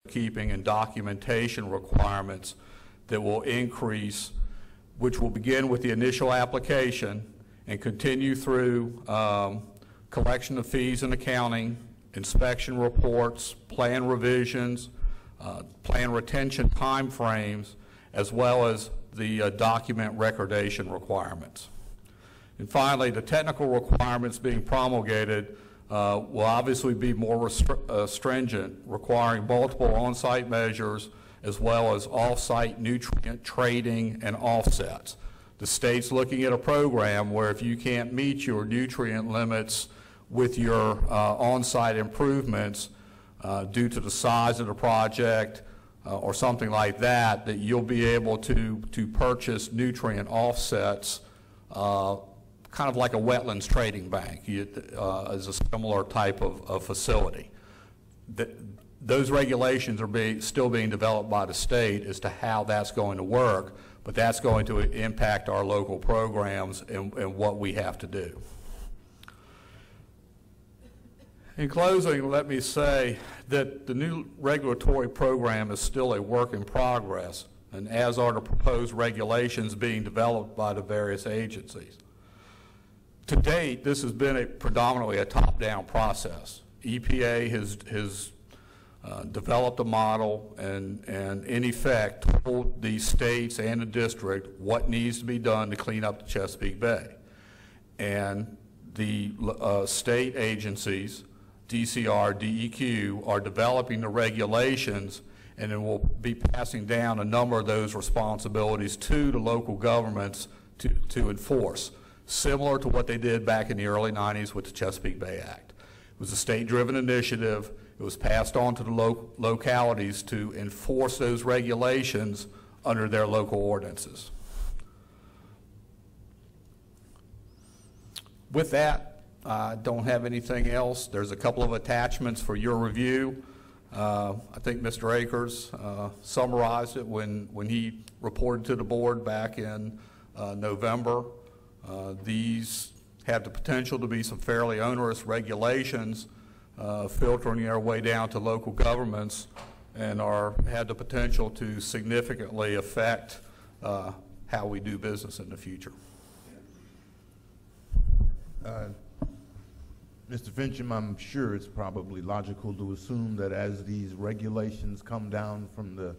keeping and documentation requirements that will increase, which will begin with the initial application and continue through collection of fees and accounting, inspection reports, plan revisions, plan retention timeframes, as well as the document recordation requirements. And finally, the technical requirements being promulgated will obviously be more stringent, requiring multiple on-site measures as well as off-site nutrient trading and offsets. The state's looking at a program where if you can't meet your nutrient limits with your on-site improvements due to the size of the project or something like that, that you'll be able to purchase nutrient offsets kind of like a wetlands trading bank is a similar type of facility. Those regulations are still being developed by the state as to how that's going to work, but that's going to impact our local programs and what we have to do. In closing, let me say that the new regulatory program is still a work in progress, and as are the proposed regulations being developed by the various agencies. To date, this has been predominantly a top-down process. EPA has developed a model and in effect told the states and the district what needs to be done to clean up the Chesapeake Bay. And the state agencies, DCR, DEQ, are developing the regulations, and then we'll be passing down a number of those responsibilities to the local governments to enforce, similar to what they did back in the early 90s with the Chesapeake Bay Act. It was a state-driven initiative. It was passed on to the localities to enforce those regulations under their local ordinances. With that, I don't have anything else. There's a couple of attachments for your review. I think Mr. Akers summarized it when he reported to the board back in November. These have the potential to be some fairly onerous regulations filtering their way down to local governments and had the potential to significantly affect how we do business in the future. Mr. Fincham, I'm sure it's probably logical to assume that as these regulations come down from the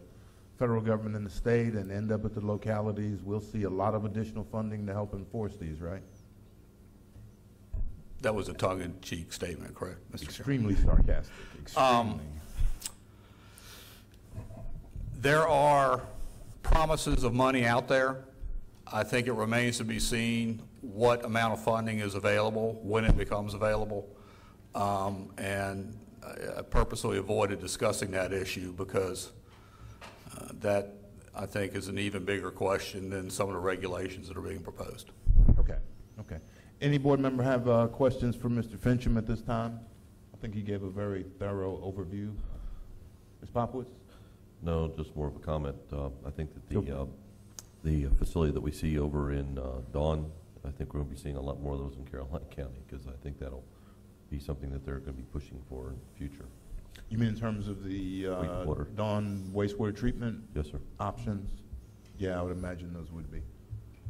federal government and the state and end up at the localities, we'll see a lot of additional funding to help enforce these, right? That was a tongue-in-cheek statement, correct, Mr. Extremely sarcastic. Extremely. There are promises of money out there. I think it remains to be seen what amount of funding is available, when it becomes available, and I purposely avoided discussing that issue because that, I think, is an even bigger question than some of the regulations that are being proposed. Okay, okay. Any board member have questions for Mr. Fincham at this time? I think he gave a very thorough overview. Ms. Popowitz? No, just more of a comment. I think that the facility that we see over in Dawn, I think we're going to be seeing a lot more of those in Caroline County because I think that'll be something that they're going to be pushing for in the future. You mean in terms of the Dawn wastewater treatment? Yes, sir. Options? Yeah, I would imagine those would be.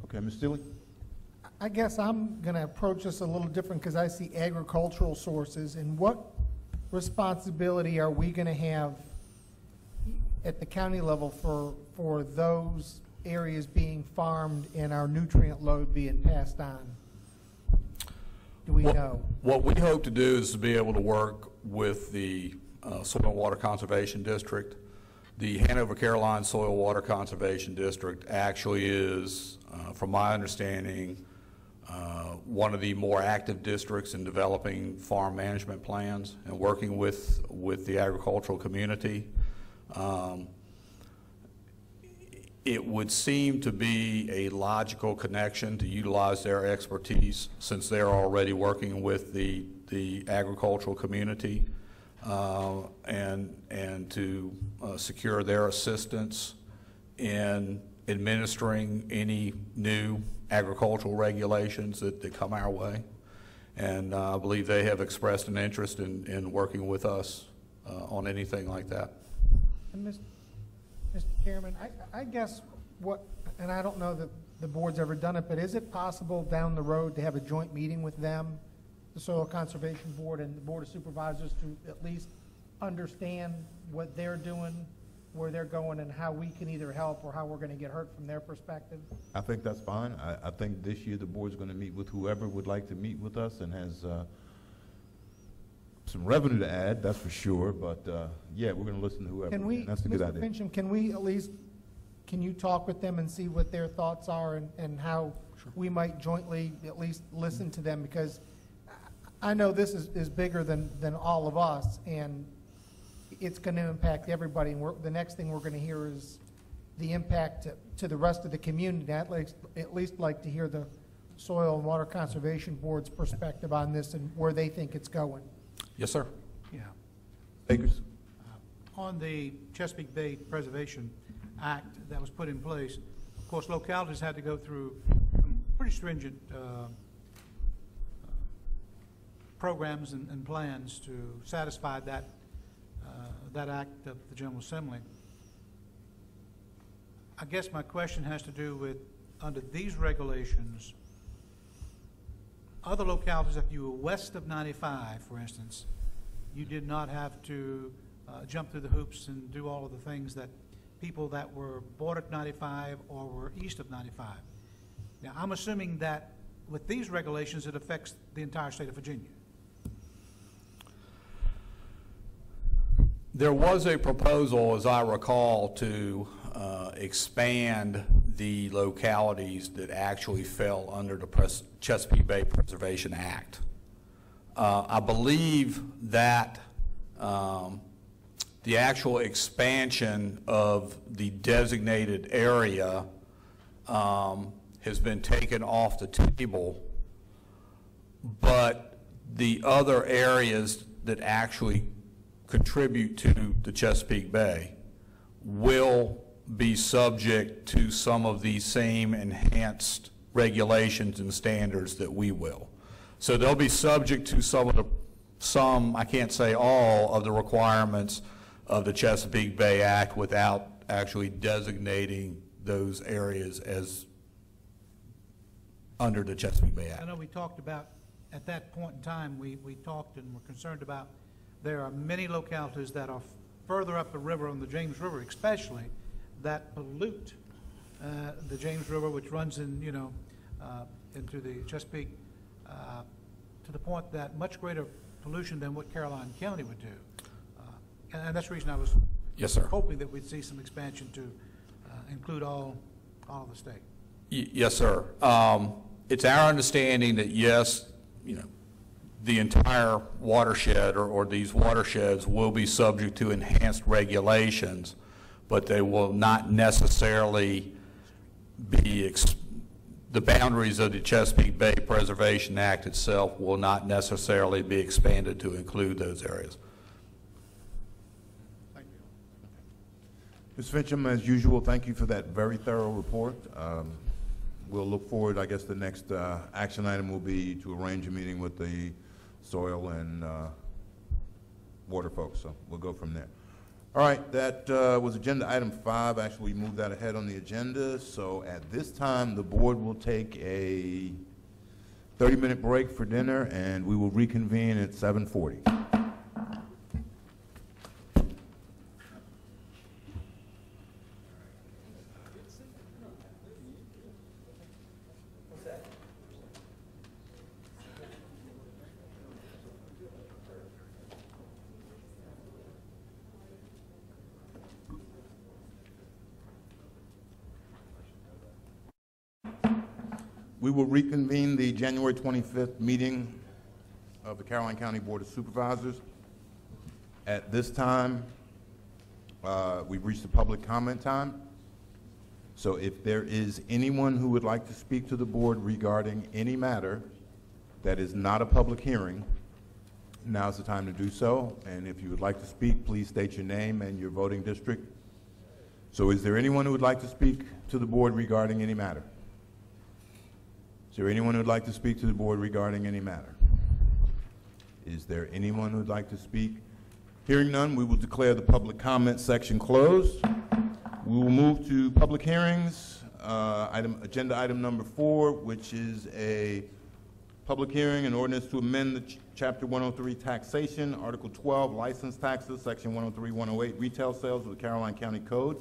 Okay, Ms. Steele? I guess I'm going to approach this a little different because I see agricultural sources, and what responsibility are we going to have at the county level for those areas being farmed and our nutrient load being passed on? Do we know? What we hope to do is to be able to work with the Soil and Water Conservation District. The Hanover Caroline Soil Water Conservation District actually is, from my understanding, one of the more active districts in developing farm management plans and working with the agricultural community. It would seem to be a logical connection to utilize their expertise since they're already working with the agricultural community and to secure their assistance in administering any new agricultural regulations that come our way. And I believe they have expressed an interest in working with us on anything like that. And Mr. Chairman, I guess what, and I don't know that the board's ever done it, but is it possible down the road to have a joint meeting with them, the Soil Conservation Board and the Board of Supervisors, to at least understand what they're doing, where they're going, and how we can either help or how we're going to get hurt from their perspective? I think that's fine. I think this year the board's going to meet with whoever would like to meet with us and has some revenue to add, that's for sure. But yeah, we're going to listen to whoever. Can we, That's a good Mr. idea. Fincham, can we at least, can you talk with them and see what their thoughts are and how we might jointly at least listen to them? Because I know this is bigger than all of us, and it's going to impact everybody. And the next thing we're going to hear is the impact to the rest of the community. I'd at least like to hear the Soil and Water Conservation Board's perspective on this and where they think it's going. Yes, sir. Yeah. Akers? On the Chesapeake Bay Preservation Act that was put in place, of course, localities had to go through some pretty stringent programs and plans to satisfy that act of the General Assembly. I guess my question has to do with, under these regulations, other localities, if you were west of 95, for instance, you did not have to jump through the hoops and do all of the things that people that were bordered 95 or were east of 95. Now, I'm assuming that with these regulations, it affects the entire state of Virginia. There was a proposal, as I recall, to expand the localities that actually fell under the Chesapeake Bay Preservation Act. I believe that the actual expansion of the designated area has been taken off the table, but the other areas that actually contribute to the Chesapeake Bay will be subject to some of these same enhanced regulations and standards that we will. So they'll be subject to some, I can't say all, of the requirements of the Chesapeake Bay Act without actually designating those areas as under the Chesapeake Bay Act. I know we talked about, at that point in time, we talked and were concerned about there are many localities that are further up the river, on the James River especially, that pollute the James River, which runs in, into the Chesapeake, to the point that much greater pollution than what Caroline County would do. And that's the reason I was Yes, sir. hoping that we'd see some expansion to include all of the state. Yes, sir. It's our understanding that, yes, the entire watershed or these watersheds will be subject to enhanced regulations, but they will not necessarily be, the boundaries of the Chesapeake Bay Preservation Act itself will not necessarily be expanded to include those areas. Thank you. Ms. Fincham, as usual, thank you for that very thorough report. We'll look forward, I guess the next action item will be to arrange a meeting with the soil and water folks, so we'll go from there. All right, that was agenda item 5. Actually, we moved that ahead on the agenda, so at this time, the board will take a 30-minute break for dinner, and we will reconvene at 7:40. We will reconvene the January 25th meeting of the Caroline County Board of Supervisors. At this time, we've reached the public comment time. So if there is anyone who would like to speak to the board regarding any matter that is not a public hearing, now's the time to do so. And if you would like to speak, please state your name and your voting district. So is there anyone who would like to speak to the board regarding any matter? Is there anyone who would like to speak to the board regarding any matter? Is there anyone who would like to speak Hearing none, we will declare the public comment section closed. We will move to public hearings. Agenda item number 4, which is a public hearing and ordinance to amend the Chapter 103 taxation, Article 12, license taxes, Section 103-108, retail sales of the Caroline County Code,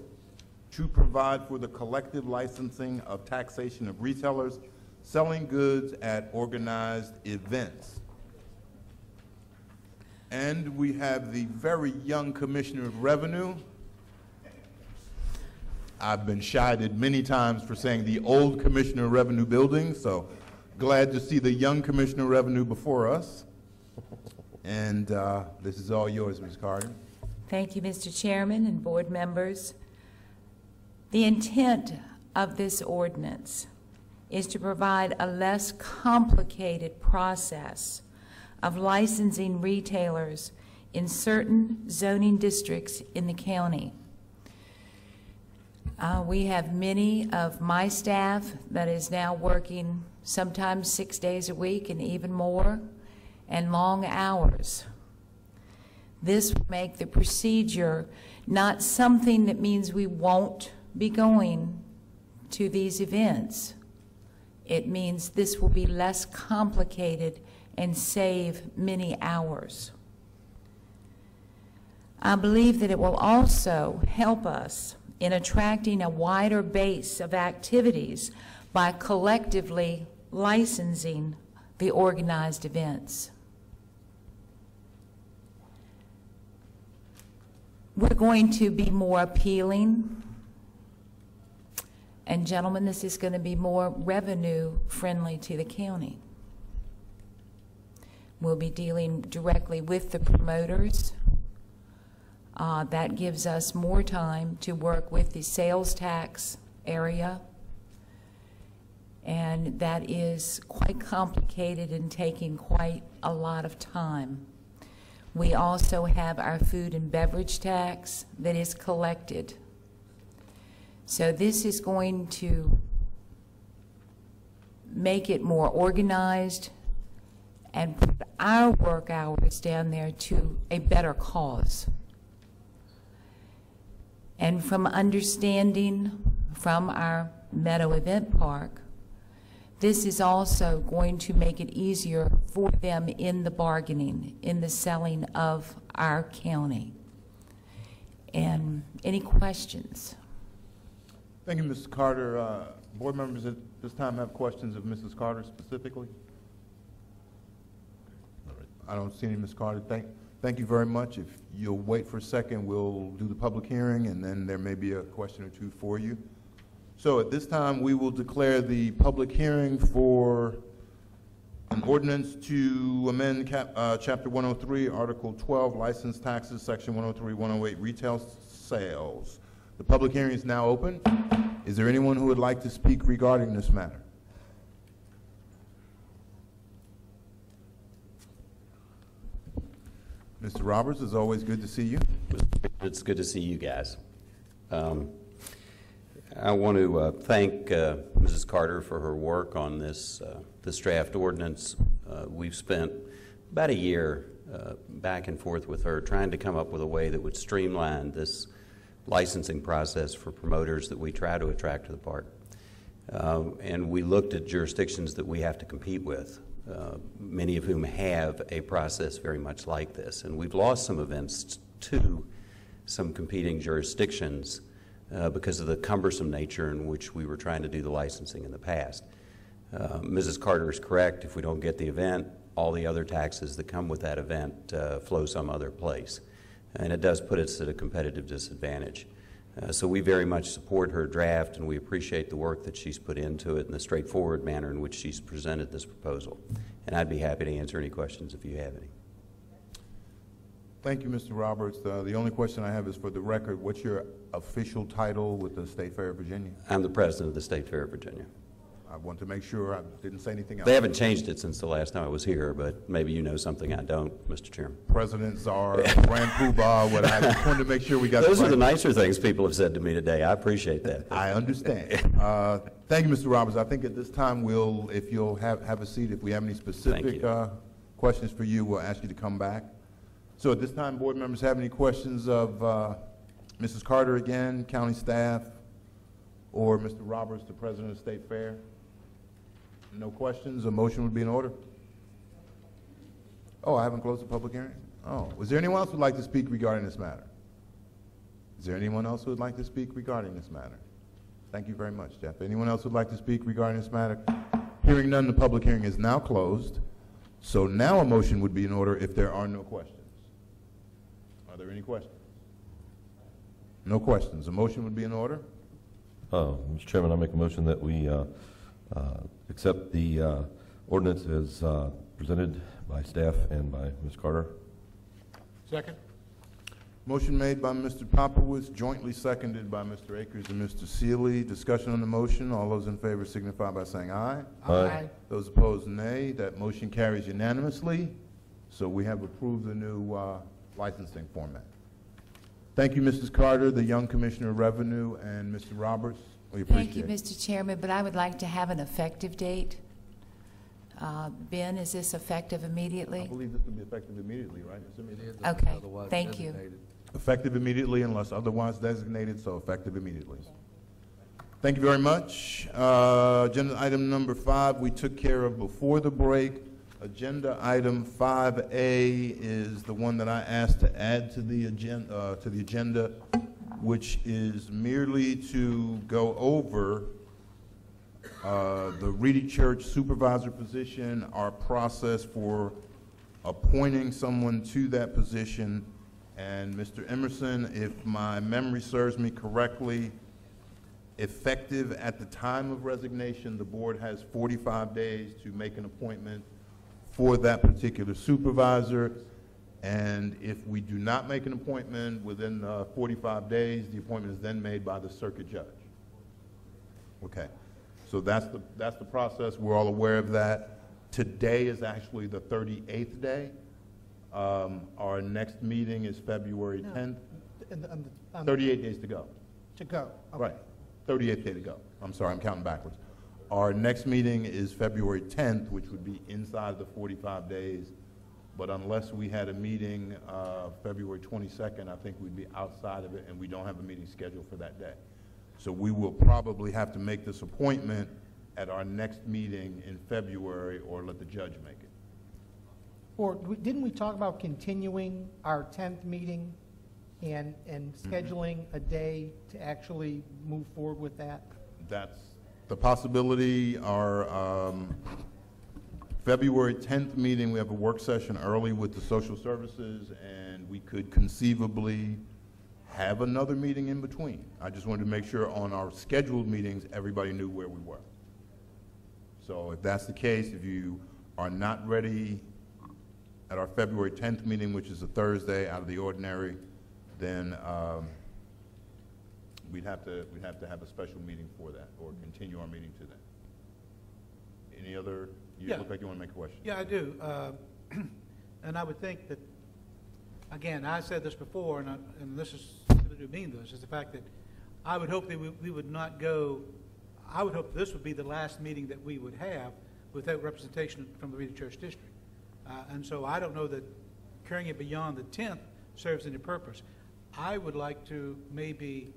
to provide for the collective licensing of taxation of retailers selling goods at organized events. And we have the very young Commissioner of Revenue. I've been chided many times for saying the old Commissioner of Revenue building, so glad to see the young Commissioner of Revenue before us. And this is all yours, Ms. Carter. Thank you, Mr. Chairman and board members. The intent of this ordinance is to provide a less complicated process of licensing retailers in certain zoning districts in the county. We have many of my staff that is now working sometimes 6 days a week and even more, and long hours. This will make the procedure not something that means we won't be going to these events. It means this will be less complicated and save many hours. I believe that it will also help us in attracting a wider base of activities by collectively licensing the organized events. We're going to be more appealing, and gentlemen, this is going to be more revenue friendly to the county. We'll be dealing directly with the promoters. That gives us more time to work with the sales tax area, and that is quite complicated and taking quite a lot of time. We also have our food and beverage tax that is collected. So this is going to make it more organized and put our work hours down there to a better cause. And from understanding from our Meadow Event Park, this is also going to make it easier for them in the bargaining, in the selling of our county. And any questions? Thank you, Mrs. Carter. Board members at this time have questions of Mrs. Carter specifically? I don't see any, Ms. Carter. Thank you very much. If you'll wait for a second, we'll do the public hearing, and then there may be a question or two for you. So at this time, we will declare the public hearing for an ordinance to amend Chapter 103, Article 12, license taxes, Section 103-108, retail sales. The public hearing is now open. Is there anyone who would like to speak regarding this matter? Mr. Roberts, it's always good to see you. It's good to see you guys. I want to thank Mrs. Carter for her work on this draft ordinance. We've spent about a year back and forth with her trying to come up with a way that would streamline this licensing process for promoters that we try to attract to the park. And we looked at jurisdictions that we have to compete with, many of whom have a process very much like this. And we've lost some events to some competing jurisdictions because of the cumbersome nature in which we were trying to do the licensing in the past. Mrs. Carter is correct. If we don't get the event, all the other taxes that come with that event flow some other place. And it does put us at a competitive disadvantage. So we very much support her draft, and we appreciate the work that she's put into it and the straightforward manner in which she's presented this proposal. And I'd be happy to answer any questions if you have any. Thank you, Mr. Roberts. The only question I have is for the record, what's your official title with the State Fair of Virginia? I'm the president of the State Fair of Virginia. I want to make sure I didn't say anything else. They haven't changed it since the last time I was here, but maybe you know something I don't, Mr. Chairman. President, Czar, Grand Poobah, what I just wanted to make sure we got Those the are the right. Nicer things people have said to me today. I appreciate that. I understand. Thank you, Mr. Roberts. I think at this time we'll, if you'll have a seat, if we have any specific questions for you, we'll ask you to come back. So at this time, board members have any questions of Mrs. Carter again, county staff, or Mr. Roberts, the president of State Fair? No questions, a motion would be in order? Oh, I haven't closed the public hearing? Oh, is there anyone else who would like to speak regarding this matter? Is there anyone else who would like to speak regarding this matter? Thank you very much, Jeff. Anyone else who would like to speak regarding this matter? Hearing none, the public hearing is now closed. So now a motion would be in order if there are no questions. Are there any questions? No questions. A motion would be in order? Mr. Chairman, I make a motion that we accept the ordinance as presented by staff and by Ms. Carter. Second. Motion made by Mr. Popowitz, jointly seconded by Mr. Akers and Mr. Seeley. Discussion on the motion. All those in favor signify by saying aye. Aye. Those opposed, nay. That motion carries unanimously. So we have approved the new licensing format. Thank you, Mrs. Carter, the young Commissioner of Revenue, and Mr. Roberts. We appreciate Thank you, it. Mr. Chairman, but I would like to have an effective date. Ben, is this effective I immediately? believe this will be effective immediately, right? Okay, thank you. Effective immediately unless otherwise designated, so effective immediately. Thank you very much. Agenda item number 5 we took care of before the break. Agenda item 5A is the one that I asked to add to the agenda, which is merely to go over the Reedy Church supervisor position, our process for appointing someone to that position. And Mr. Emerson, if my memory serves me correctly, effective at the time of resignation, the board has 45 days to make an appointment for that particular supervisor. And if we do not make an appointment within 45 days, the appointment is then made by the circuit judge. Okay, so that's the process. We're all aware of that. Today is actually the 38th day. Our next meeting is February 10th. 38 days to go. To go. Okay. Right, 38th day to go. I'm sorry, I'm counting backwards. Our next meeting is February 10th, which would be inside the 45 days. But unless we had a meeting February 22nd, I think we'd be outside of it, and we don't have a meeting scheduled for that day. So we will probably have to make this appointment at our next meeting in February, or let the judge make it. Or didn't we talk about continuing our 10th meeting and scheduling a day to actually move forward with that? That's the possibility. Our February 10th meeting, we have a work session early with the social services, and we could conceivably have another meeting in between. I just wanted to make sure on our scheduled meetings, everybody knew where we were. So if that's the case, if you are not ready at our February 10th meeting, which is a Thursday out of the ordinary, then we'd have to have a special meeting for that, or continue our meeting to that. Any other? You look like you want to make a question. Yeah, I do. And I would think that, again, I said this before, and this is, I do mean this, is the fact that I would hope that we would not go, I would hope this would be the last meeting that we would have without representation from the Reedy Church District. And so I don't know that carrying it beyond the 10th serves any purpose. I would like to maybe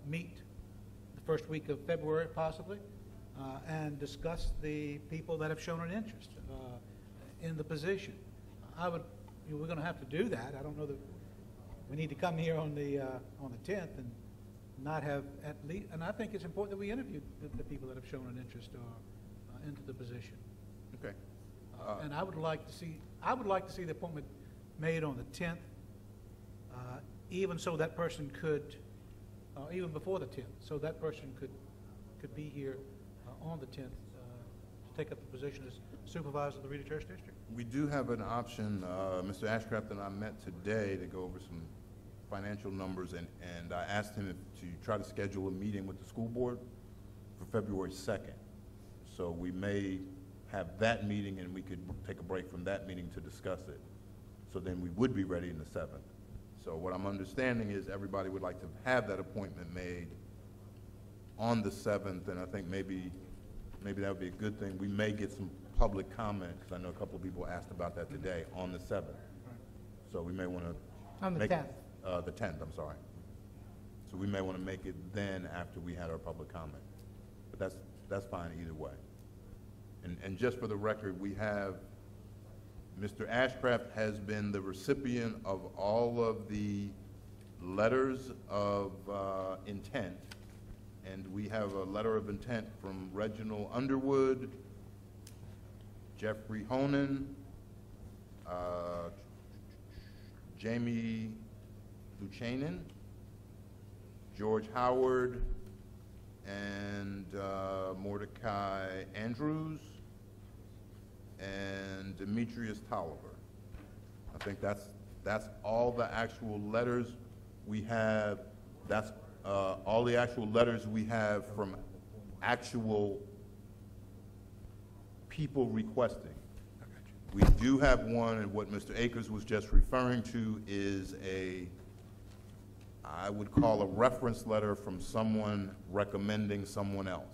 meet the first week of February, possibly, and discuss the people that have shown an interest in the position. We're going to have to do that. I don't know that we need to come here on the 10th and not have at least. And I think it's important that we interview the people that have shown an interest into the position. Okay. And I would like to see the appointment made on the 10th, even so that person could, even before the 10th, so that person could be here on the 10th to take up the position as supervisor of the Reedy Church District. We do have an option. Mr. Ashcraft and I met today to go over some financial numbers, and I asked him to try to schedule a meeting with the school board for February 2nd. So we may have that meeting, and we could take a break from that meeting to discuss it. So then we would be ready in the 7th. So what I'm understanding is everybody would like to have that appointment made on the 7th, and I think maybe that would be a good thing. We may get some public comment, because I know a couple of people asked about that today, on the 7th. So we may want to. On the 10th. The 10th, I'm sorry. So we may want to make it then after we had our public comment. But that's fine either way. And just for the record, we have, Mr. Ashcraft has been the recipient of all of the letters of intent. And we have a letter of intent from Reginald Underwood, Jeffrey Honan, Jamie Luchanan, George Howard, and Mordecai Andrews, and Demetrius Tolliver. I think that's all the actual letters we have. That's all the actual letters we have from actual people requesting. We do have one, and what Mr. Akers was just referring to is I would call a reference letter from someone recommending someone else.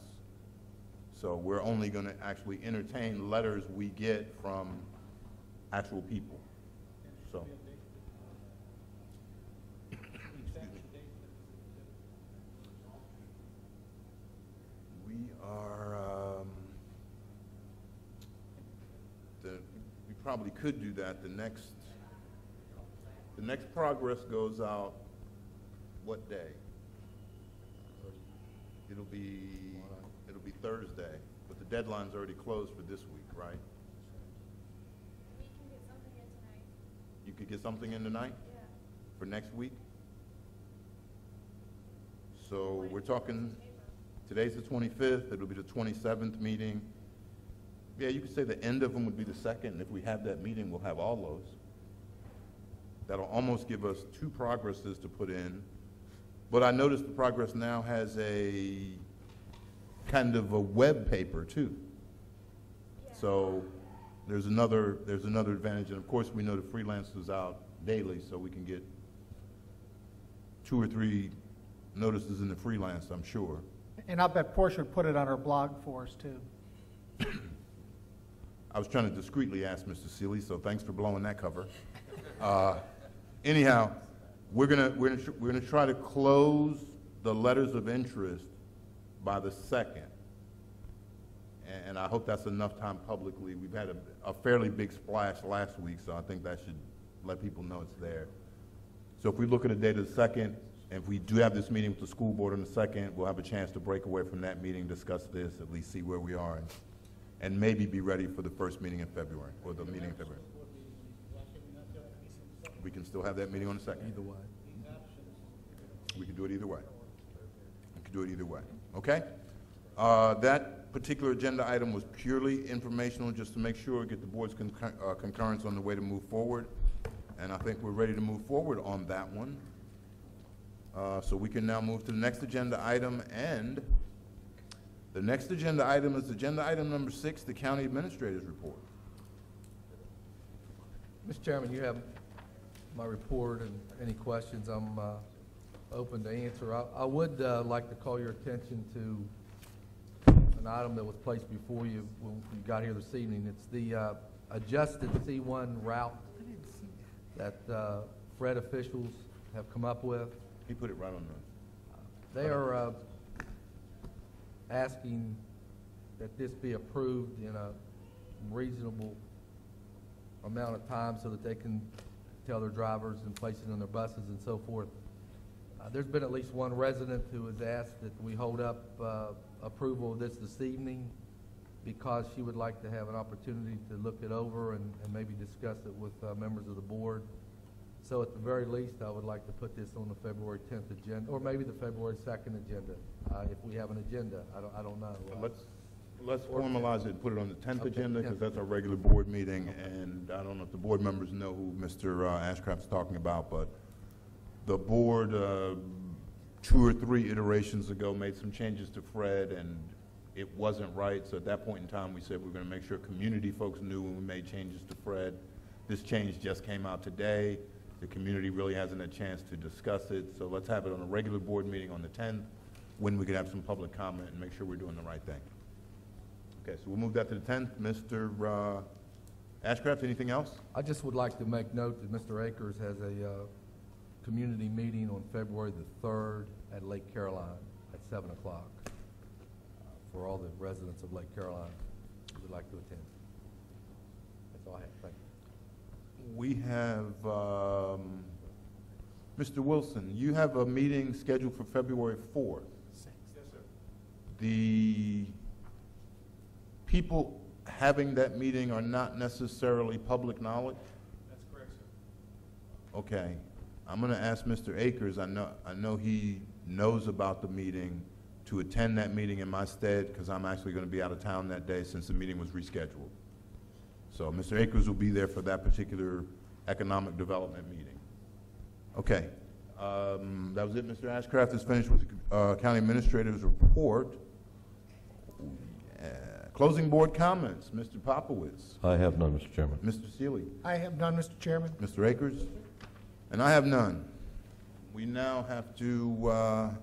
So we're only going to actually entertain letters we get from actual people. So. We are, we probably could do that. The next progress goes out what day? It'll be Thursday, but the deadline's already closed for this week, right? We can get something in tonight. You could get something in tonight? Yeah. For next week? So we're talking, today's the 25th, it'll be the 27th meeting. Yeah, you could say the end of them would be the 2nd, and if we have that meeting, we'll have all those. That'll almost give us 2 progresses to put in. But I noticed the progress now has a kind of a web paper too. Yeah. So there's another advantage, and of course we know the freelance is out daily, so we can get 2 or 3 notices in the freelance, I'm sure. And I'll bet Portia would put it on her blog for us, too. I was trying to discreetly ask Mr. Seeley, so thanks for blowing that cover. Anyhow, we're gonna try to close the letters of interest by the 2nd, and I hope that's enough time publicly. We've had a fairly big splash last week, so I think that should let people know it's there. So if we look at the date of the 2nd, and if we do have this meeting with the school board on the 2nd, we'll have a chance to break away from that meeting, discuss this, at least see where we are, and maybe be ready for the first meeting in February, or the meeting in February. We can still have that meeting on the 2nd. Either way. We can do it either way. We can do it either way. Okay? That particular agenda item was purely informational, just to make sure, get the board's concurrence on the way to move forward. And I think we're ready to move forward on that one. So we can now move to the next agenda item, and the next agenda item is agenda item number 6, the county administrator's report. Mr. Chairman, you have my report, and any questions I'm open to answer. I would like to call your attention to an item that was placed before you when you got here this evening. It's the adjusted C1 route that Fred officials have come up with. He put it right on the... They are asking that this be approved in a reasonable amount of time so that they can tell their drivers and place it on their buses and so forth. There's been at least one resident who has asked that we hold up approval of this evening because she would like to have an opportunity to look it over and maybe discuss it with members of the board. So at the very least, I would like to put this on the February 10th agenda, or maybe the February 2nd agenda, if we have an agenda. I don't know. Let's formalize it and put it on the 10th Okay, agenda, because 10th. that's our regular board meeting, and I don't know if the board members know who Mr. Ashcraft's talking about, but the board, 2 or 3 iterations ago, made some changes to Fred, and it wasn't right, so at that point in time, we said we were going to make sure community folks knew when we made changes to Fred. This change just came out today. The community really hasn't had a chance to discuss it, so let's have it on a regular board meeting on the 10th, when we can have some public comment and make sure we're doing the right thing. Okay, so we'll move that to the 10th. Mr. Ashcraft, anything else? I just would like to make note that Mr. Akers has a community meeting on February the 3rd at Lake Caroline at 7 o'clock for all the residents of Lake Caroline who would like to attend. That's all I have. Thank you. We have, Mr. Wilson, you have a meeting scheduled for February 4th. Yes, sir. The people having that meeting are not necessarily public knowledge? That's correct, sir. Okay. I'm going to ask Mr. Akers, I know he knows about the meeting, to attend that meeting in my stead, because I'm actually going to be out of town that day since the meeting was rescheduled. So Mr. Akers will be there for that particular economic development meeting. Okay. That was it, Mr. Ashcraft is finished with the county administrator's report. Closing board comments, Mr. Popowitz, I have none, Mr. Chairman. Mr. Seeley, I have none, Mr. Chairman. Mr. Akers, and I have none. We now have to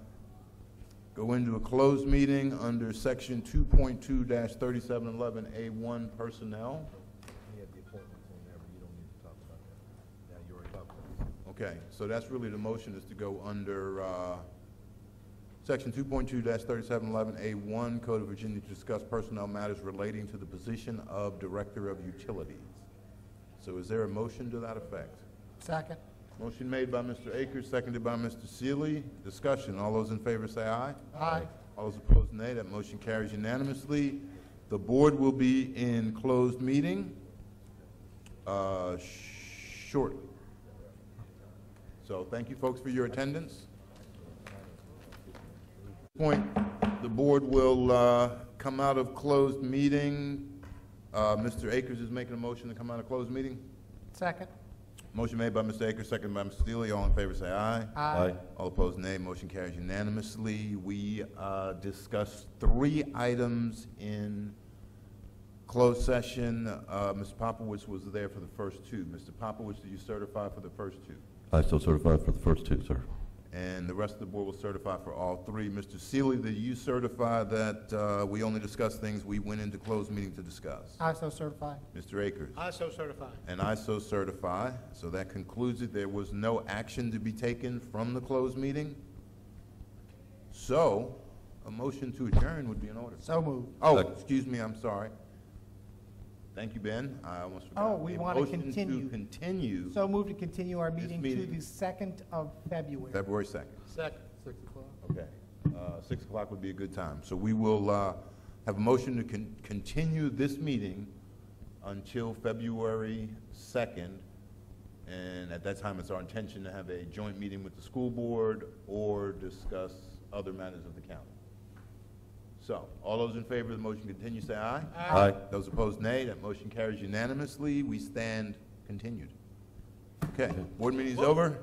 go into a closed meeting under section 2.2-3711A1 personnel. We have the appointments on there, but you don't need to talk about that. Yeah, you already talked about it. Okay, so that's really the motion, is to go under section 2.2-3711A1 Code of Virginia to discuss personnel matters relating to the position of Director of Utilities. So is there a motion to that effect? Second. Motion made by Mr. Akers, seconded by Mr. Seeley. Discussion. All those in favor say aye. Aye. All those opposed, nay. That motion carries unanimously. The board will be in closed meeting shortly. So thank you, folks, for your attendance. Point, the board will come out of closed meeting. Mr. Akers is making a motion to come out of closed meeting. Second. Motion made by Mr. Akers, seconded by Mr. Seeley. All in favor say aye. Aye. All opposed, nay. Motion carries unanimously. We discussed 3 items in closed session. Mr. Popowitz was there for the first 2. Mr. Popowitz, do you certify for the first 2? I still certify for the first 2, sir. And the rest of the board will certify for all 3. Mr. Seeley, do you certify that we only discuss things we went into closed meeting to discuss? I so certify. Mr. Akers? I so certify. And I so certify. So that concludes it. There was no action to be taken from the closed meeting. So a motion to adjourn would be in order. So moved. Oh, Second. excuse me, I'm sorry. Thank you, Ben. I almost forgot. Oh, we A want to motion continue. continue So moved to continue our meeting to meeting. the 2nd of February. February 2nd. Second. 6 o'clock? Okay. 6 o'clock would be a good time. So we will have a motion to continue this meeting until February 2nd. And at that time, it's our intention to have a joint meeting with the school board or discuss other matters of the county. So, all those in favor of the motion continue, say aye. Aye. Those opposed, nay. That motion carries unanimously. We stand continued. Okay, board meeting is over.